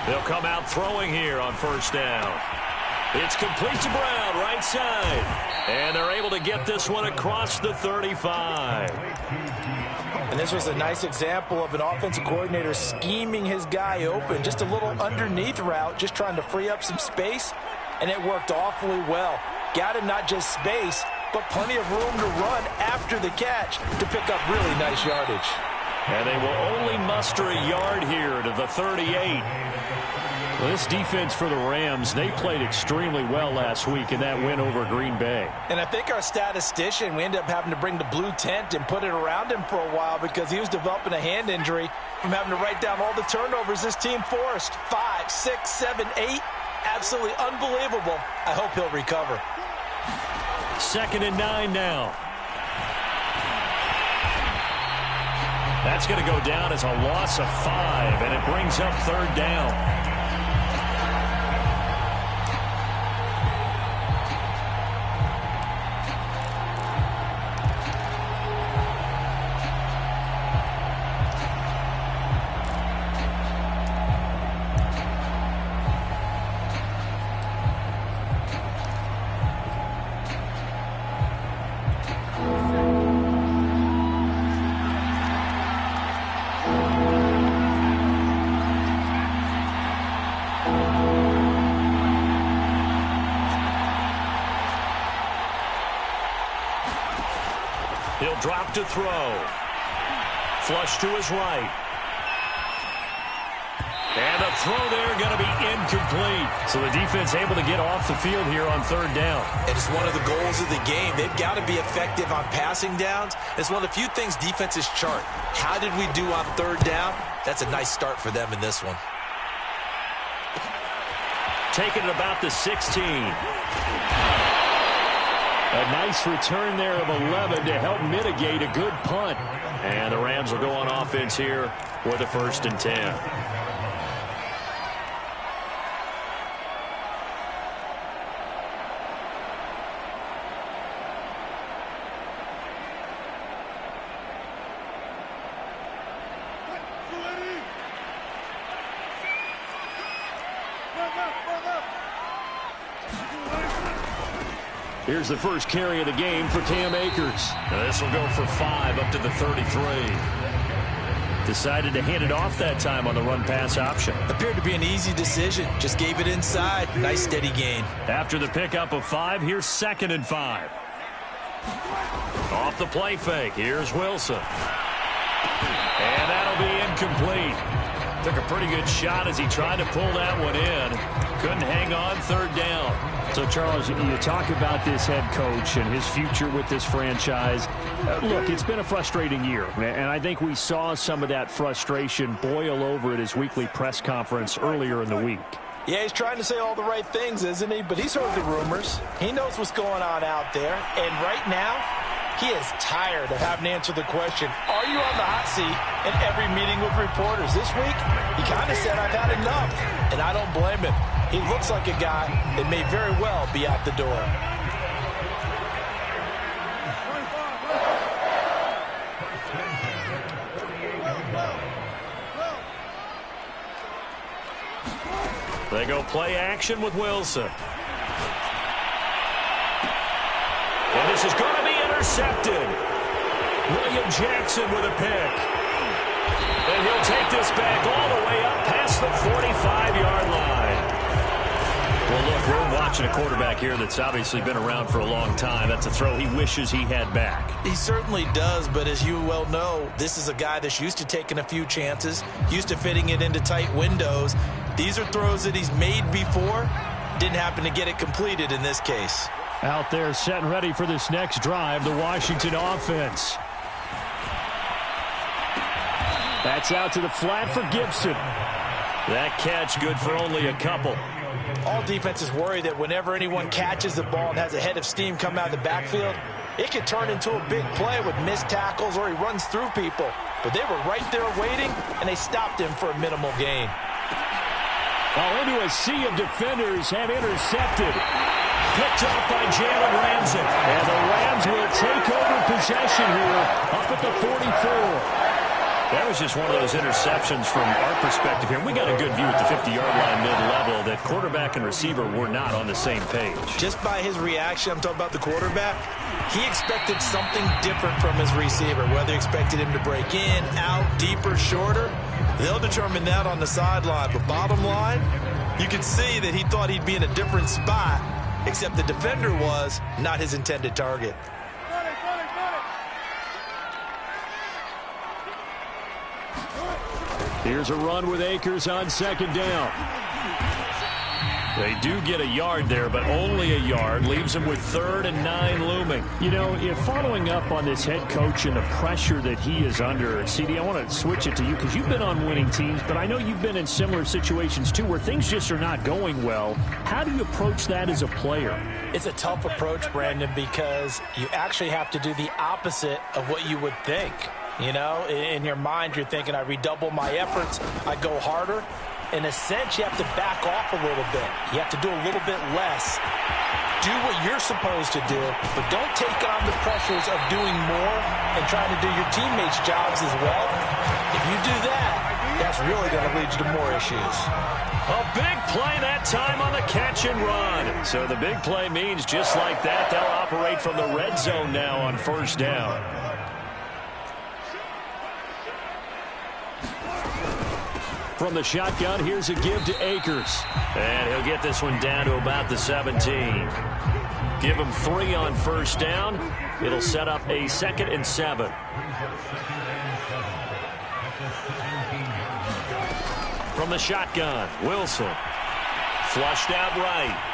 They'll come out throwing here on first down. It's complete to Brown, right side. And they're able to get this one across the 35. And this was a nice example of an offensive coordinator scheming his guy open. Just a little underneath route, just trying to free up some space. And it worked awfully well. Got him not just space, but plenty of room to run after the catch to pick up really nice yardage. And they will only muster a yard here to the 38. Well, this defense for the Rams, they played extremely well last week in that win over Green Bay. And I think our statistician, we ended up having to bring the blue tent and put it around him for a while because he was developing a hand injury from having to write down all the turnovers this team forced. 5, 6, 7, 8. Absolutely unbelievable. I hope he'll recover. 2nd and 9 now. That's going to go down as a loss of 5, and it brings up 3rd down. He'll drop to throw. Flush to his right. And the throw there going to be incomplete. So the defense able to get off the field here on 3rd down. And it's one of the goals of the game. They've got to be effective on passing downs. It's one of the few things defenses chart. How did we do on 3rd down? That's a nice start for them in this one. Taking it about the 16. A nice return there of 11 to help mitigate a good punt. And the Rams will go on offense here for the 1st and 10. Here's the first carry of the game for Cam Akers. Now this will go for 5 up to the 33. Decided to hand it off that time on the run-pass option. Appeared to be an easy decision. Just gave it inside. Nice steady gain. After the pickup of 5, here's 2nd and 5. Off the play fake. Here's Wilson. And that'll be incomplete. Took a pretty good shot as he tried to pull that one in. Couldn't hang on 3rd down. So, Charles, you talk about this head coach and his future with this franchise. Look, it's been a frustrating year, and I think we saw some of that frustration boil over at his weekly press conference earlier in the week. Yeah, he's trying to say all the right things, isn't he? But he's heard the rumors. He knows what's going on out there. And right now, he is tired of having to answer the question, are you on the hot seat in every meeting with reporters? This week, he kind of said, I've had enough. And I don't blame him. He looks like a guy that may very well be out the door. They go play action with Wilson. And this is going to be intercepted. William Jackson with a pick. And he'll take this back all the way up past the 45-yard line. Well, look, we're watching a quarterback here that's obviously been around for a long time. That's a throw he wishes he had back. He certainly does, but as you well know, this is a guy that's used to taking a few chances, used to fitting it into tight windows. These are throws that he's made before. Didn't happen to get it completed in this case. Out there set and ready for this next drive, the Washington offense. That's out to the flat for Gibson. That catch good for only a couple. All defenses worry that whenever anyone catches the ball and has a head of steam come out of the backfield, it could turn into a big play with missed tackles or he runs through people. But they were right there waiting, and they stopped him for a minimal gain. Well, into a sea of defenders have intercepted. Picked off by Jalen Ramsey. And the Rams will take over possession here up at the 44. That was just one of those interceptions from our perspective here. We got a good view at the 50-yard line mid-level that quarterback and receiver were not on the same page. Just by his reaction, I'm talking about the quarterback, he expected something different from his receiver, whether he expected him to break in, out, deeper, shorter. They'll determine that on the sideline. But bottom line, you can see that he thought he'd be in a different spot, except the defender was not his intended target. Here's a run with Akers on second down. They do get a yard there, but only a yard. Leaves them with 3rd and 9 looming. You know, if following up on this head coach and the pressure that he is under, CD, I want to switch it to you because you've been on winning teams, but I know you've been in similar situations too where things just are not going well. How do you approach that as a player? It's a tough approach, Brandon, because you actually have to do the opposite of what you would think. You know, in your mind, you're thinking, I redouble my efforts, I go harder. In a sense, you have to back off a little bit. You have to do a little bit less. Do what you're supposed to do, but don't take on the pressures of doing more and trying to do your teammates' jobs as well. If you do that, that's really going to lead you to more issues. A big play that time on the catch and run. So the big play means just like that, they'll operate from the red zone now on 1st down. From the shotgun, here's a give to Akers. And he'll get this one down to about the 17. Give him 3 on 1st down. It'll set up a 2nd and 7. From the shotgun, Wilson. Flushed out right.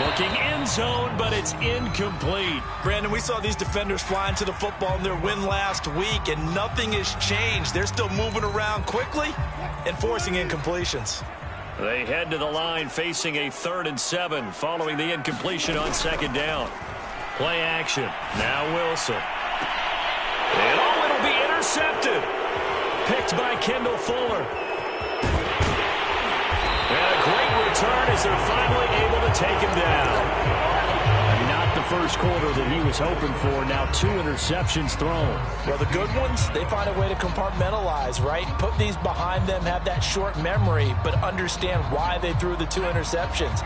Looking end zone, but it's incomplete. Brandon, we saw these defenders fly into the football in their win last week, and nothing has changed. They're still moving around quickly and forcing incompletions. They head to the line facing a 3rd and 7 following the incompletion on 2nd down. Play action. Now Wilson. And it'll be intercepted. Picked by Kendall Fuller. And a great return as they're finally able to take him down. Not the first quarter that he was hoping for. Now 2 interceptions thrown. Well, the good ones, they find a way to compartmentalize, right? Put these behind them, have that short memory, but understand why they threw the 2 interceptions.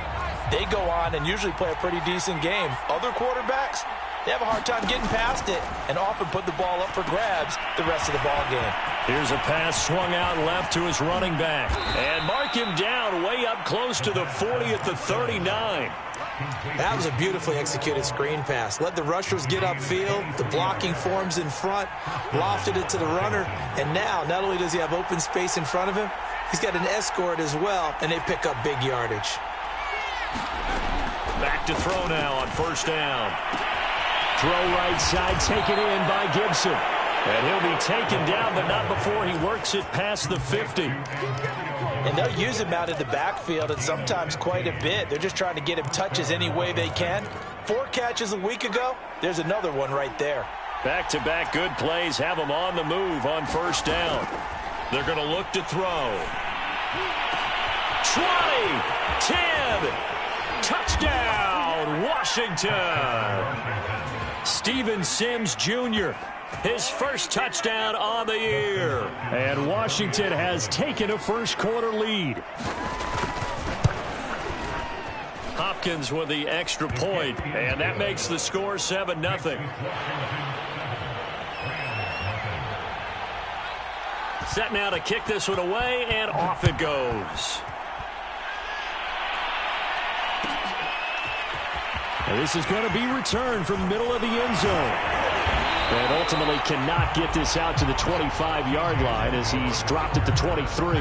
They go on and usually play a pretty decent game. Other quarterbacks, they have a hard time getting past it and often put the ball up for grabs the rest of the ball game. Here's a pass swung out left to his running back. And mark him down way up close to the 40 at the 39. That was a beautifully executed screen pass. Let the rushers get upfield. The blocking forms in front. Lofted it to the runner. And now, not only does he have open space in front of him, he's got an escort as well, and they pick up big yardage. Back to throw now on 1st down. Throw right side, taken in by Gibson. And he'll be taken down, but not before he works it past the 50. And they'll use him out of the backfield, and sometimes quite a bit. They're just trying to get him touches any way they can. 4 catches a week ago. There's another one right there. Back-to-back good plays have him on the move on 1st down. They're going to look to throw. 20, 10, touchdown, Washington. Steven Sims Jr., his first touchdown on the year. And Washington has taken a first quarter lead. Hopkins with the extra point, and that makes the score 7-0. Set now to kick this one away, and off it goes. And this is going to be returned from the middle of the end zone. And ultimately cannot get this out to the 25-yard line as he's dropped at the 23.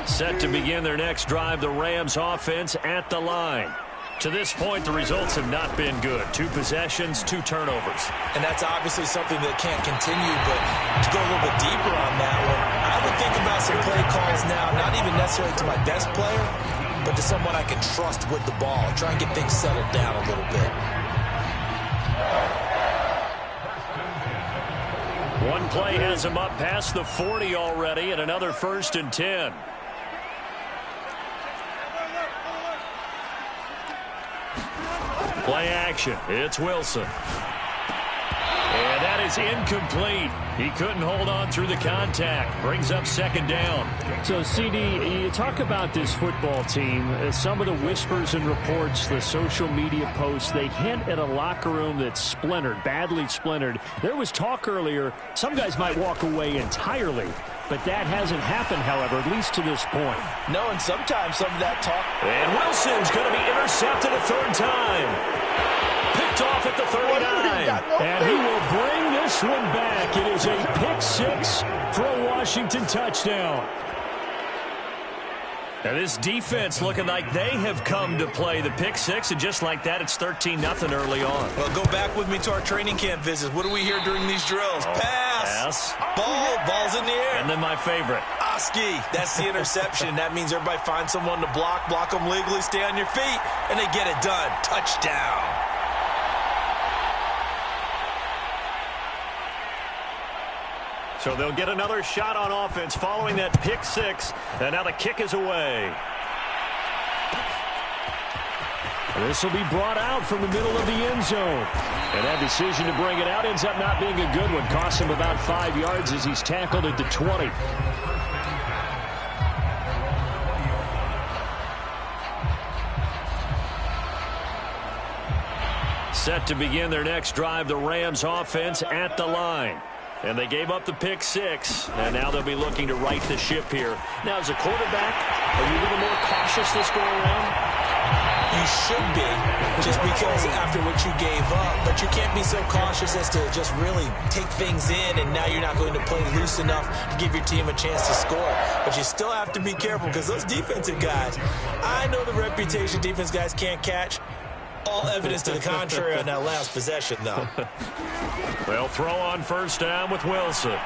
Set to begin their next drive, the Rams offense at the line. To this point, the results have not been good. 2 possessions, 2 turnovers. And that's obviously something that can't continue, but to go a little bit deeper on that one, I would think about some play calls now, not even necessarily to my best player, but to someone I can trust with the ball. Try and get things settled down a little bit. One play has him up past the 40 already, and another 1st and 10. action. It's Wilson. And that is incomplete. He couldn't hold on through the contact. Brings up second down. So, CD, you talk about this football team. Some of the whispers and reports, the social media posts, they hint at a locker room that's splintered, badly splintered. There was talk earlier, some guys might walk away entirely. But that hasn't happened, however, at least to this point. No, and sometimes some of that talk. And Wilson's going to be intercepted a third time. Picked off at the 39. And he will bring this one back. It is a pick six for a Washington touchdown. Now this defense looking like they have come to play the pick six, and just like that, it's 13-0 early on. Well, go back with me to our training camp visits. What do we hear during these drills? Pass. Ball's in the air. And then my favorite. Oski. That's the interception. That means everybody finds someone to block them legally, stay on your feet, and they get it done. Touchdown. So they'll get another shot on offense following that pick six. And now the kick is away. This will be brought out from the middle of the end zone. And that decision to bring it out ends up not being a good one. Costs him about 5 yards as he's tackled at the 20. Set to begin their next drive, the Rams offense at the line. And they gave up the pick six, and now they'll be looking to right the ship here. Now, as a quarterback, are you a little more cautious this go around? You should be, just because after what you gave up. But you can't be so cautious as to just really take things in, and now you're not going to play loose enough to give your team a chance to score. But you still have to be careful, because those defensive guys, I know the reputation defense guys can't catch. All evidence to the contrary on that last possession, though. They'll throw on first down with Wilson.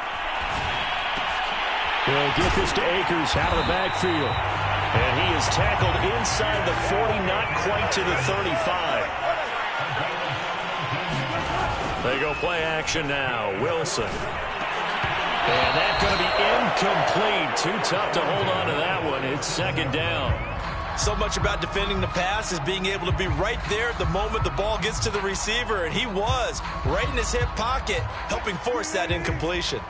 He'll get this to Akers out of the backfield. And he is tackled inside the 40, not quite to the 35. They go play action now. Wilson. And that's going to be incomplete. Too tough to hold on to that one. It's second down. So much about defending the pass is being able to be right there at the moment the ball gets to the receiver, and he was right in his hip pocket, helping force that incompletion.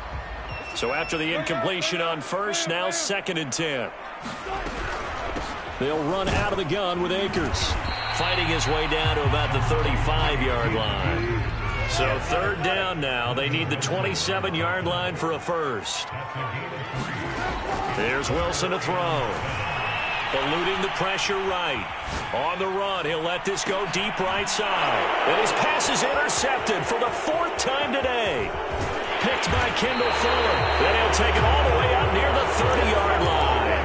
So after the incompletion on first, now second and 10. They'll run out of the gun with Akers. Fighting his way down to about the 35-yard line. So third down now. They need the 27-yard line for a first. There's Wilson to throw. Eluding the pressure right. On the run, he'll let this go deep right side. And his pass is intercepted for the fourth time today. Picked by Kendall Fuller. Then he'll take it all the way out near the 30-yard line.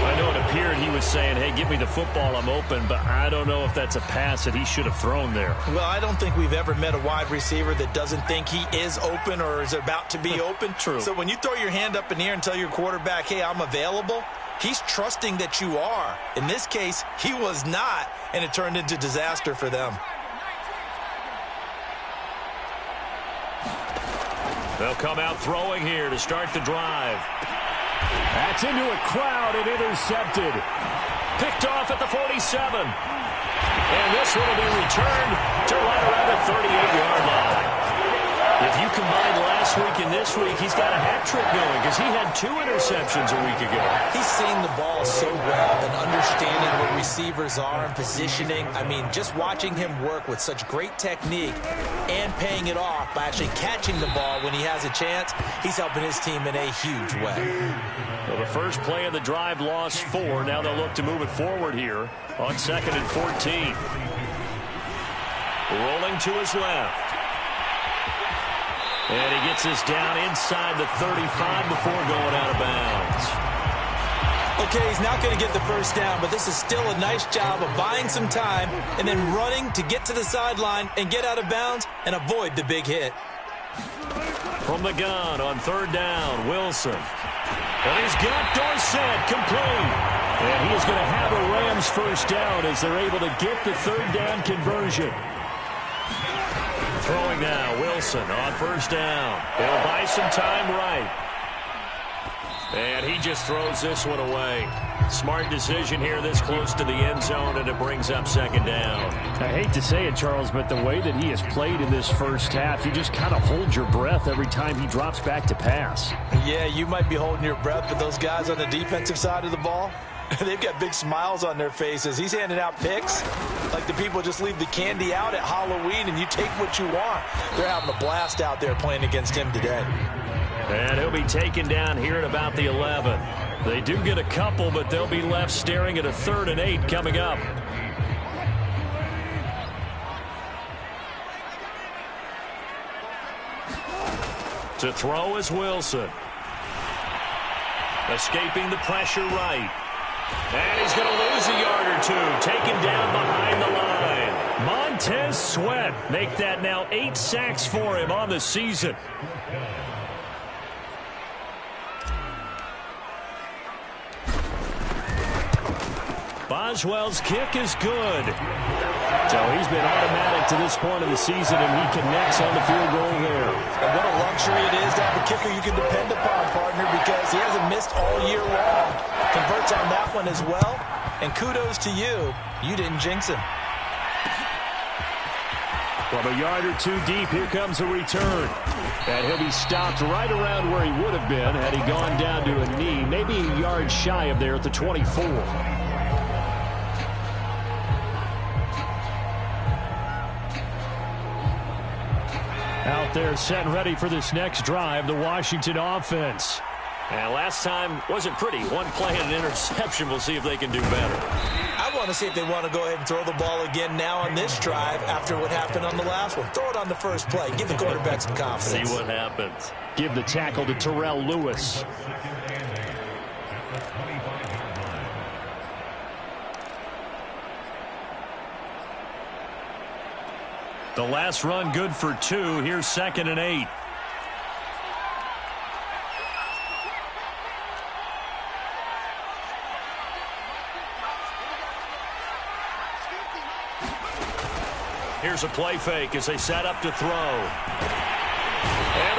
I know it appeared he was saying, hey, give me the football, I'm open, but I don't know if that's a pass that he should have thrown there. Well, I don't think we've ever met a wide receiver that doesn't think he is open or is about to be open. True. So when you throw your hand up in the air and tell your quarterback, hey, I'm available, he's trusting that you are. In this case, he was not, and it turned into disaster for them. They'll come out throwing here to start the drive. That's into a crowd and intercepted. Picked off at the 47. And this one will be returned to right around the 38-yard line. If you combine last week and this week, he's got a hat trick going because he had 2 interceptions a week ago. He's seeing the ball so well and understanding what receivers are and positioning. I mean, just watching him work with such great technique and paying it off by actually catching the ball when he has a chance, he's helping his team in a huge way. Well, the first play of the drive lost 4. Now they'll look to move it forward here on 2nd and 14. Rolling to his left. And he gets this down inside the 35 before going out of bounds. Okay, he's not going to get the first down, but this is still a nice job of buying some time and then running to get to the sideline and get out of bounds and avoid the big hit. From the gun on 3rd down, Wilson. And he's got Dorsett complete. And he is going to have a Rams first down as they're able to get the 3rd down conversion. Throwing now, Wilson on 1st down. They'll buy some time right. And he just throws this one away. Smart decision here this close to the end zone, and it brings up second down. I hate to say it, Charles, but the way that he has played in this first half, you just kind of hold your breath every time he drops back to pass. Yeah, you might be holding your breath, but those guys on the defensive side of the ball, they've got big smiles on their faces. He's handing out picks like the people just leave the candy out at Halloween and you take what you want. They're having a blast out there playing against him today. And he'll be taken down here at about the 11. They do get a couple, but they'll be left staring at a 3rd and 8 coming up. To throw is Wilson. Escaping the pressure right. And he's going to lose a yard or two. Taken down behind the line. Montez Sweat. Make that now 8 sacks for him on the season. Boswell's kick is good. So he's been automatic to this point of the season, and he connects on the field goal there. And what a luxury it is to have a kicker you can depend upon, partner, because he hasn't missed all year long. Converts on that one as well. And kudos to you. You didn't jinx him. From a yard or two deep, here comes a return. And he'll be stopped right around where he would have been had he gone down to a knee, maybe a yard shy of there at the 24. Out there set and ready for this next drive, the Washington offense. And last time wasn't pretty. One play and an interception. We'll see if they can do better. I want to see if they want to go ahead and throw the ball again now on this drive after what happened on the last one. Throw it on the first play. Give the quarterback some confidence. See what happens. Give the tackle to Terrell Lewis. The last run good for 2. Here's 2nd and 8. Here's a play fake as they set up to throw. And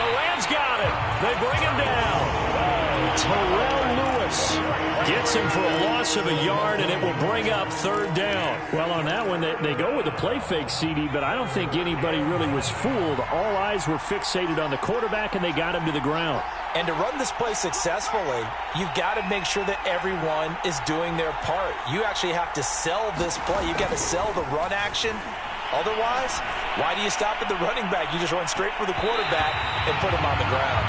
the Rams got it. They bring him down. Terrell Lewis gets him for a loss of a yard, and it will bring up 3rd down. Well, on that one, they go with the play fake, CD, but I don't think anybody really was fooled. All eyes were fixated on the quarterback, and they got him to the ground. And to run this play successfully, you've got to make sure that everyone is doing their part. You actually have to sell this play. You've got to sell the run action. Otherwise, why do you stop at the running back? You just run straight for the quarterback and put him on the ground.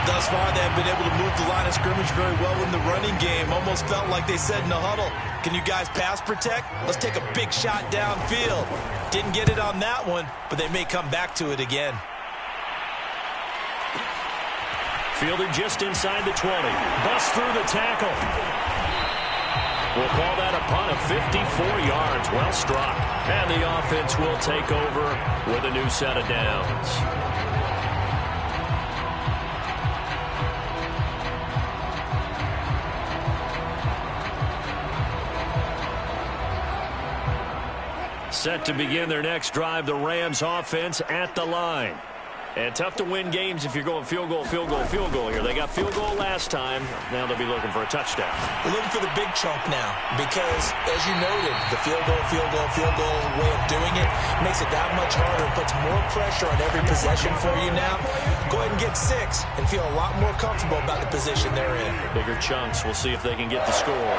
Thus far, they have been able to move the line of scrimmage very well in the running game. Almost felt like they said in the huddle, can you guys pass protect? Let's take a big shot downfield. Didn't get it on that one, but they may come back to it again. Fielded just inside the 20. Bust through the tackle. We'll call that a punt of 54 yards. Well struck. And the offense will take over with a new set of downs. Set to begin their next drive, the Rams offense at the line. And tough to win games if you're going field goal, field goal, field goal here. They got field goal last time. Now they'll be looking for a touchdown. They're looking for the big chunk now because, as you noted, the field goal way of doing it makes it that much harder. It puts more pressure on every possession for you now. Go ahead and get 6 and feel a lot more comfortable about the position they're in. Bigger chunks. We'll see if they can get the score.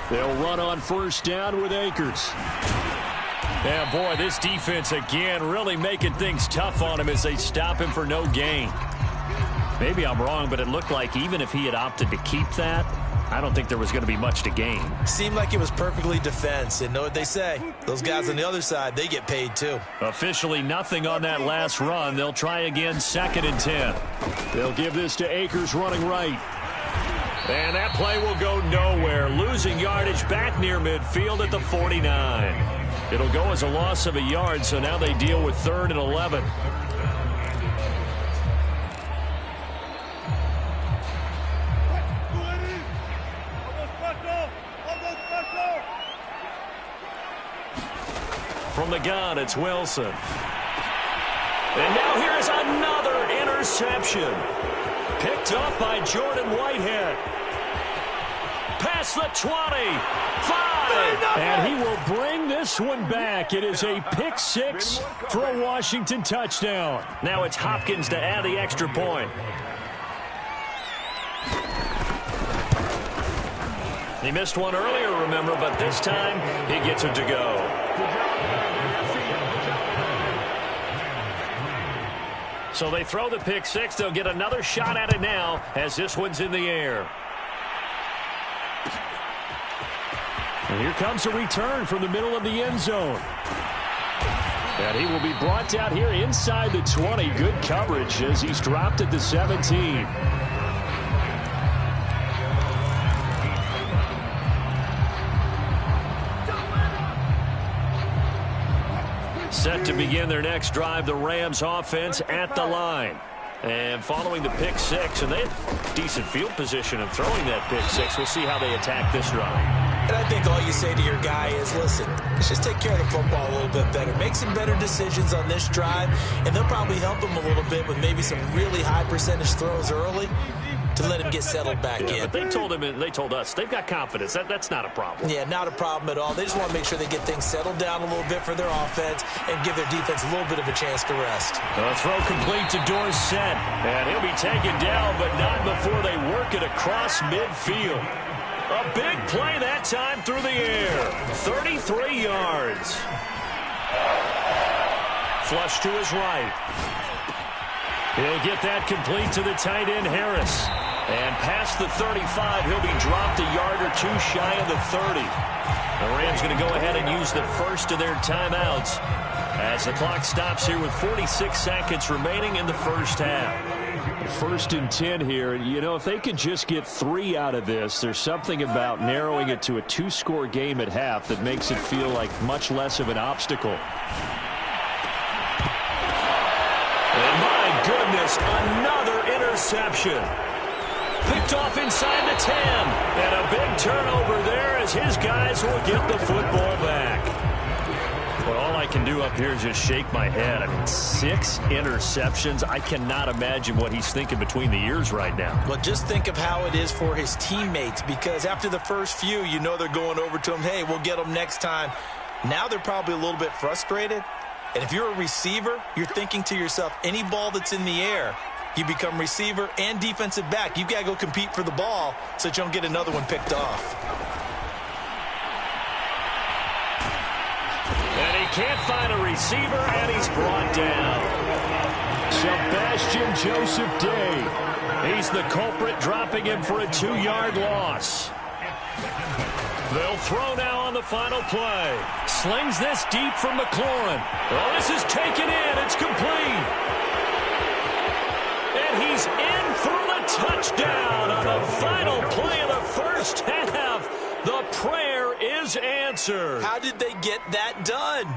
They'll run on first down with Akers. Yeah, boy, this defense again really making things tough on him as they stop him for no gain. Maybe I'm wrong, but it looked like even if he had opted to keep that, I don't think there was going to be much to gain. Seemed like it was perfectly defense. And know what they say? Those guys on the other side, they get paid too. Officially nothing on that last run. They'll try again 2nd and 10. They'll give this to Akers running right. And that play will go nowhere. Losing yardage back near midfield at the 49. It'll go as a loss of a yard, so now they deal with 3rd and 11. From the gun, it's Wilson. And now here's another interception. Picked up by Jordan Whitehead. Past the 20. 5. And he will bring this one back. It is a pick six for a Washington touchdown. Now it's Hopkins to add the extra point. He missed one earlier, remember, but this time he gets it to go. So they throw the pick six. They'll get another shot at it now as this one's in the air. And here comes a return from the middle of the end zone. And he will be brought down here inside the 20. Good coverage as he's dropped at the 17. Set to begin their next drive, the Rams offense at the line. And following the pick six, and they have decent field position of throwing that pick six. We'll see how they attack this drive. And I think all you say to your guy is, listen, let's just take care of the football a little bit better. Make some better decisions on this drive, and they'll probably help him a little bit with maybe some really high percentage throws early to let him get settled back in. But they told us they've got confidence. That's not a problem. Yeah, not a problem at all. They just want to make sure they get things settled down a little bit for their offense and give their defense a little bit of a chance to rest. The throw complete to Dorsett. And he'll be taken down, but not before they work it across midfield. A big play that time through the air. 33 yards. Flush to his right. He'll get that complete to the tight end, Harris. And past the 35, he'll be dropped a yard or two shy of the 30. The Rams going to go ahead and use the first of their timeouts as the clock stops here with 46 seconds remaining in the first half. First and 10 here. You know, if they could just get 3 out of this, there's something about narrowing it to a 2-score game at half that makes it feel like much less of an obstacle. And my goodness, another interception. Picked off inside the 10. And a big turnover there as his guys will get the football back. Well, all I can do up here is just shake my head. I mean, 6 interceptions. I cannot imagine what he's thinking between the ears right now. Well, just think of how it is for his teammates, because after the first few, you know they're going over to him, hey, we'll get them next time. Now they're probably a little bit frustrated. And if you're a receiver, you're thinking to yourself, any ball that's in the air, you become receiver and defensive back. You've got to go compete for the ball so that you don't get another one picked off. And he can't find a receiver, and he's brought down. Sebastian Joseph Day. He's the culprit, dropping him for a 2-yard loss. They'll throw now on the final play. Slings this deep from McLaurin. Oh, this is taken in. It's complete. And he's in for the touchdown on the final play of the first half. The prayer is answered. How did they get that done?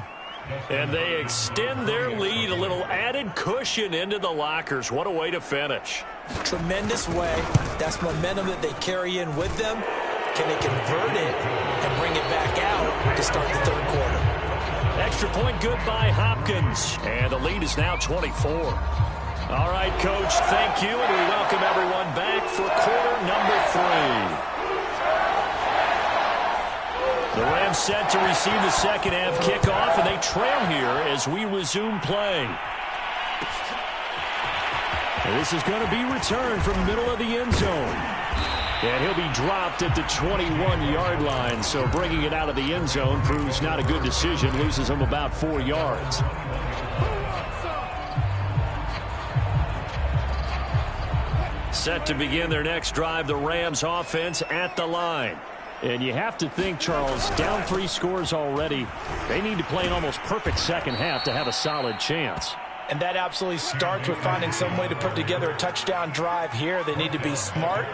And they extend their lead, a little added cushion into the lockers. What a way to finish. Tremendous way. That's momentum that they carry in with them. Can they convert it and bring it back out to start the third quarter? Extra point good by Hopkins. And the lead is now 24. All right, Coach, thank you. And we welcome everyone back for quarter number 3. The Rams set to receive the second half kickoff, and they trail here as we resume play. And this is going to be returned from the middle of the end zone. And he'll be dropped at the 21-yard line, so bringing it out of the end zone proves not a good decision, loses him about 4 yards. Set to begin their next drive, the Rams offense at the line. And you have to think, Charles, down 3 scores already. They need to play an almost perfect second half to have a solid chance. And that absolutely starts with finding some way to put together a touchdown drive here. They need to be smart,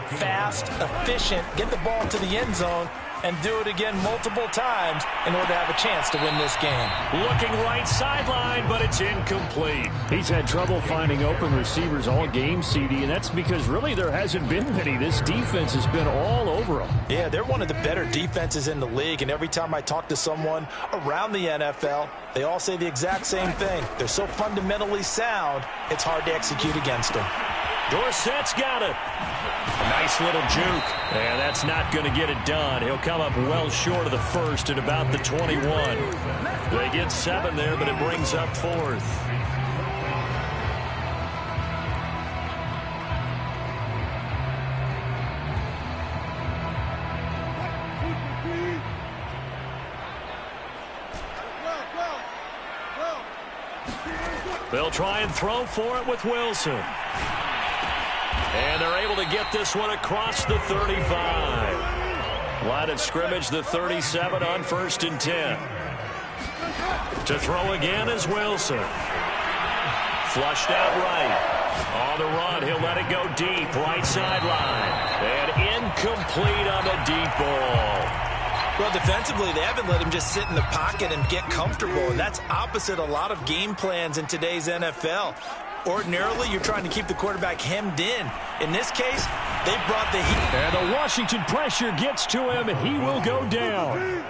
fast, efficient, get the ball to the end zone, and do it again multiple times in order to have a chance to win this game. Looking right sideline, but it's incomplete. He's had trouble finding open receivers all game, CD, and that's because really there hasn't been many. This defense has been all over them. Yeah, they're one of the better defenses in the league, and every time I talk to someone around the NFL, they all say the exact same thing. They're so fundamentally sound, it's hard to execute against them. Dorsett's got it. A nice little juke. And that's not going to get it done. He'll come up well short of the first at about the 21. They get 7 there, but it brings up 4th. They'll try and throw for it with Wilson. And they're able to get this one across the 35. Line of scrimmage, the 37 on 1st and 10. To throw again is Wilson. Flushed out right. On the run, he'll let it go deep. Right sideline. And incomplete on the deep ball. Well, defensively, they haven't let him just sit in the pocket and get comfortable, and that's opposite a lot of game plans in today's NFL. Ordinarily, you're trying to keep the quarterback hemmed in. In this case, they brought the heat. And the Washington pressure gets to him, and he will go down.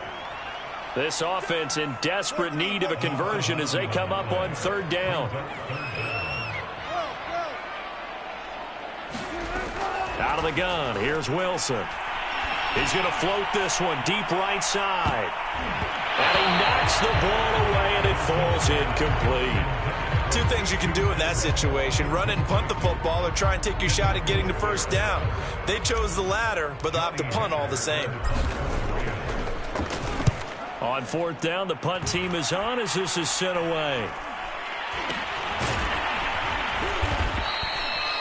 This offense in desperate need of a conversion as they come up on 3rd down. Out of the gun, here's Wilson. He's going to float this one deep right side. And he knocks the ball away, and it falls incomplete. 2 things you can do in that situation: run and punt the football, or try and take your shot at getting the first down. They chose the latter, but they'll have to punt all the same. On 4th down, the punt team is on as this is sent away.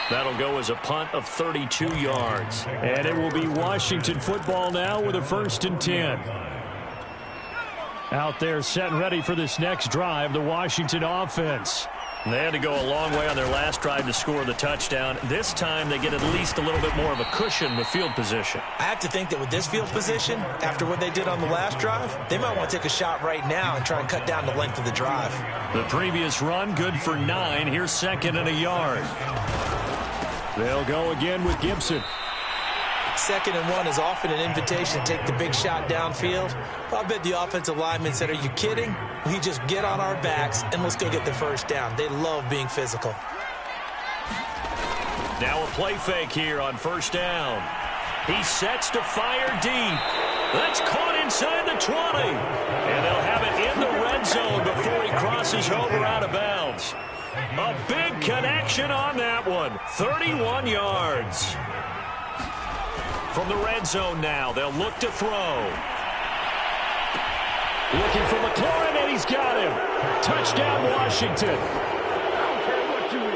That'll go as a punt of 32 yards. And it will be Washington football now with a 1st and 10. Out there set and ready for this next drive, the Washington offense. They had to go a long way on their last drive to score the touchdown. This time they get at least a little bit more of a cushion with field position. I have to think that with this field position, after what they did on the last drive, they might want to take a shot right now and try and cut down the length of the drive. The previous run good for 9. Here's 2nd and a yard. They'll go again with Gibson. 2nd and 1 is often an invitation to take the big shot downfield. Well, I bet the offensive lineman said, "Are you kidding? We just get on our backs and let's go get the first down." They love being physical. Now a play fake here on 1st down. He sets to fire deep. That's caught inside the 20. And they'll have it in the red zone before he crosses over out of bounds. A big connection on that one. 31 yards. From the red zone now, they'll look to throw. Looking for McLaurin, and he's got him. Touchdown, Washington.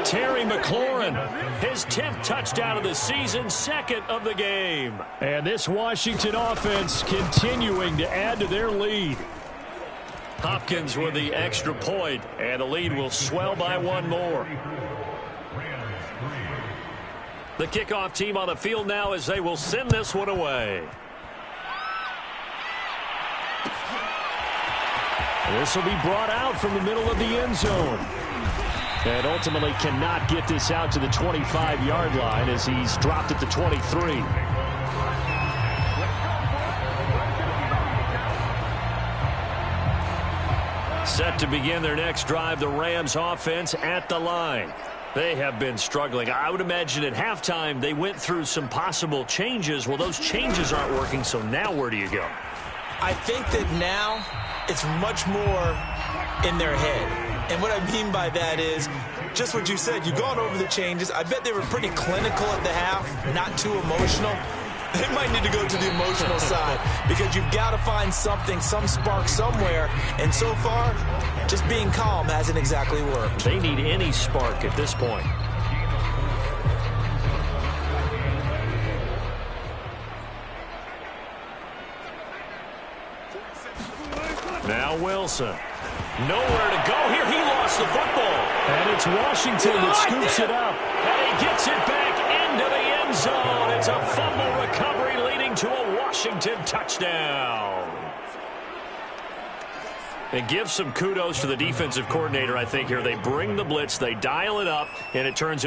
Terry McLaurin, his 10th touchdown of the season, 2nd of the game. And this Washington offense continuing to add to their lead. Hopkins with the extra point, and the lead will swell by 1 more. The kickoff team on the field now as they will send this one away. This will be brought out from the middle of the end zone. And ultimately cannot get this out to the 25-yard line as he's dropped at the 23. Set to begin their next drive, the Rams offense at the line. They have been struggling. I would imagine at halftime they went through some possible changes. Well, those changes aren't working, so now where do you go? I think that now it's much more in their head. And what I mean by that is just what you said. You've gone over the changes. I bet they were pretty clinical at the half, not too emotional. They might need to go to the emotional side because you've got to find something, some spark somewhere. And so far, just being calm hasn't exactly worked. They need any spark at this point. Now Wilson. Nowhere to go here. He lost the football. And it's Washington that scoops it up. And he gets it back into the end end zone. It's a fumble recovery leading to a Washington touchdown. And give some kudos to the defensive coordinator, I think, here. They bring the blitz, they dial it up, and it turns